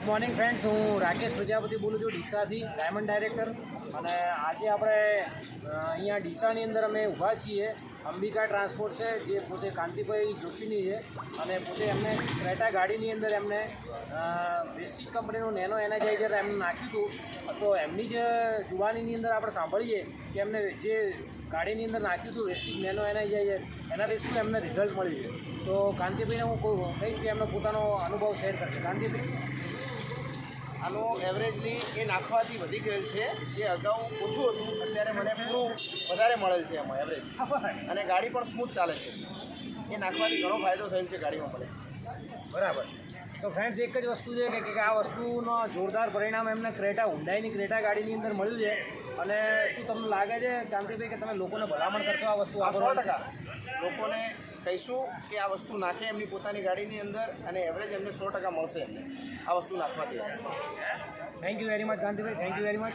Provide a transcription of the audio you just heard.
Morning friends, હું રાકેશ પ્રજાપતિ બોલું છું ડીસાથી, ડાયમંડ ડાયરેક્ટર. અને આજે આપણે અહીંયા ડીસાની અંદર અમે ઊભા છીએ. અંબિકા ટ્રાન્સપોર્ટ છે, જે પોતે કાંતિભાઈ જોશીની છે, અને પોતે એમને ક્રેટા ગાડીની અંદર એમને વેસ્ટીજ કંપનીનું નેનો એનર્જાઇઝર એમને નાખ્યું હતું. તો એમની જ જુબાનીની અંદર આપણે સાંભળીએ કે એમને જે ગાડીની અંદર નાખ્યું હતું વેસ્ટીજ નેનો એનર્જાઇઝર, એનાથી શું એમને રિઝલ્ટ મળ્યું છે. તો કાંતિભાઈને હું કહીશ કે એમનો પોતાનો અનુભવ શેર કરશે. કાંતિભાઈ, આનો એવરેજલી એ નાખવાથી વધી ગયેલ છે. જે અગાઉ ઓછું હતું અત્યારે મને પૂરું વધારે મળેલ છે એમાં એવરેજ, અને ગાડી પણ સ્મૂથ ચાલે છે. એ નાખવાથી ઘણો ફાયદો થયેલ છે ગાડીમાં મને. બરાબર. તો ફ્રેન્ડ્સ, એક જ વસ્તુ છે કે આ વસ્તુનો જોરદાર પરિણામ એમને હુન્ડાઈની ક્રેટા ગાડીની અંદર મળ્યું છે. અને શું તમને લાગે છે કાંતિભાઈ કે તમે લોકોને ભલામણ કરશો આ વસ્તુ? 100% લોકોને કહીશું કે આ વસ્તુ નાખે એમની પોતાની ગાડીની અંદર, અને એવરેજ એમને 100% મળશે એમને આ વસ્તુ નાખવાથી. Thank you very much Kantibhai, thank you very much.